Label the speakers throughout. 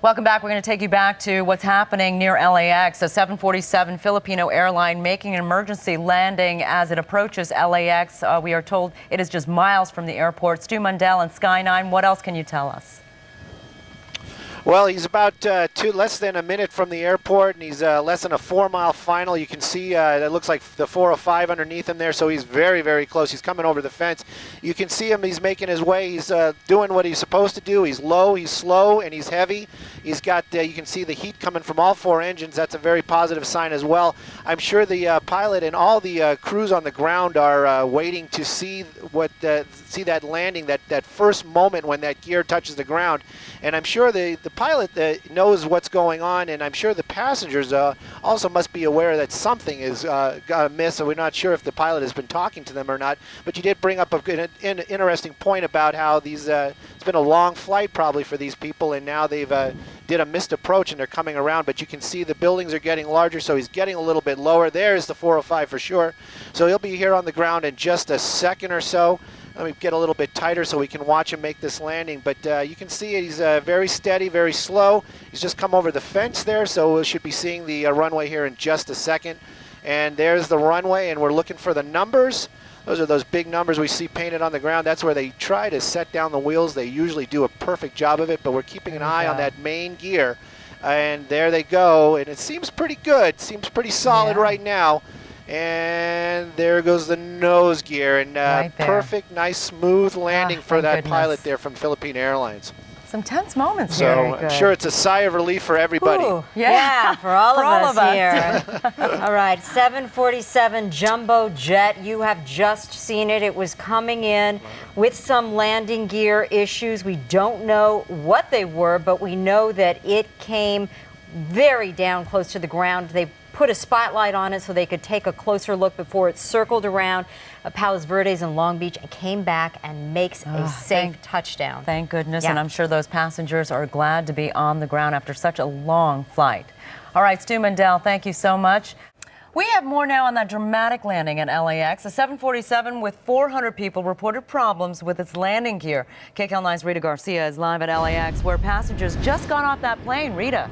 Speaker 1: Welcome back. We're going to take you back to what's happening near LAX. A 747 Filipino airline making an emergency landing as it approaches LAX. We are told it is just miles from the airport. Stu Mundell and Sky 9, what else can you tell us?
Speaker 2: Well, he's about less than a minute from the airport, and he's less than a 4-mile final. You can see it looks like the 405 underneath him there, so he's very, very close. He's coming over the fence. You can see him. He's making his way. He's doing what he's supposed to do. He's low, he's slow, and he's heavy. He's got, you can see the heat coming from all 4 engines. That's a very positive sign as well. I'm sure the pilot and all the crews on the ground are waiting to see see that landing, that first moment when that gear touches the ground. And I'm sure the pilot knows what's going on, and I'm sure the passengers also must be aware that something is amiss. So we're not sure if the pilot has been talking to them or not. But you did bring up an interesting point about how these it's been a long flight probably for these people, and now they've did a missed approach and they're coming around. But you can see the buildings are getting larger, so he's getting a little bit lower. There's the 405 for sure. So he'll be here on the ground in just a second or so. Let me get a little bit tighter so we can watch him make this landing. But you can see he's very steady, very slow. He's just come over the fence there, so we should be seeing the runway here in just a second. And there's the runway, and we're looking for the numbers. Those are those big numbers we see painted on the ground. That's where they try to set down the wheels. They usually do a perfect job of it, but we're keeping an eye on that main gear. And there they go, and it seems pretty good. Seems pretty solid right now. And there goes the nose gear, and right perfect, nice, smooth landing for that pilot there from Philippine Airlines.
Speaker 1: Some tense moments
Speaker 2: so
Speaker 1: here.
Speaker 2: I'm sure it's a sigh of relief for everybody.
Speaker 3: Ooh, yeah, for all of us here. All right, 747 jumbo jet. You have just seen it. It was coming in with some landing gear issues. We don't know what they were, but we know that it came very down close to the ground. They put a spotlight on it so they could take a closer look before it circled around Palos Verdes and Long Beach and came back and makes a safe touchdown.
Speaker 1: Thank goodness, and I'm sure those passengers are glad to be on the ground after such a long flight. All right, Stu Mundell, thank you so much. We have more now on that dramatic landing at LAX. A 747 with 400 people reported problems with its landing gear. KCAL 9's Rita Garcia is live at LAX, where passengers just got off that plane. Rita.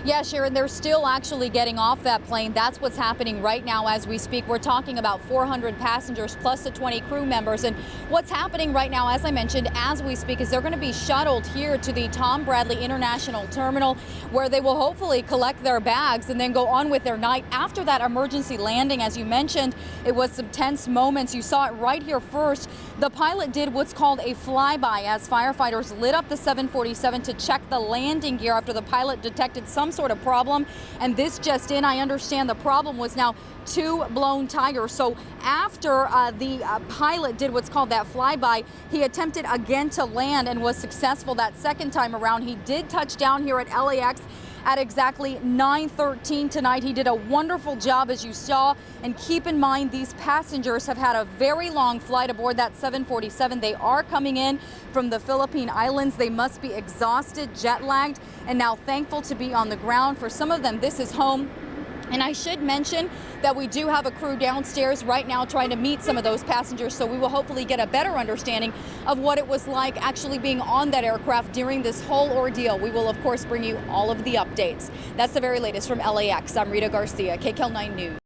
Speaker 4: Yeah, Sharon, they're still actually getting off that plane. That's what's happening right now as we speak. We're talking about 400 passengers plus the 20 crew members. And what's happening right now, as I mentioned, as we speak, is they're going to be shuttled here to the Tom Bradley International Terminal, where they will hopefully collect their bags and then go on with their night. After that emergency landing, as you mentioned, it was some tense moments. You saw it right here first. The pilot did what's called a flyby as firefighters lit up the 747 to check the landing gear after the pilot detected some sort of problem. And this just in, I understand the problem was now 2 blown tires. So after the pilot did what's called that flyby, he attempted again to land and was successful that second time around. He did touch down here at LAX at exactly 9:13 tonight. He did a wonderful job, as you saw. And keep in mind, these passengers have had a very long flight aboard that 747. They are coming in from the Philippine Islands. They must be exhausted, jet lagged, and now thankful to be on the ground. For some of them, this is home. And I should mention that we do have a crew downstairs right now trying to meet some of those passengers, so we will hopefully get a better understanding of what it was like actually being on that aircraft during this whole ordeal. We will, of course, bring you all of the updates. That's the very latest from LAX. I'm Rita Garcia, KCAL 9 News.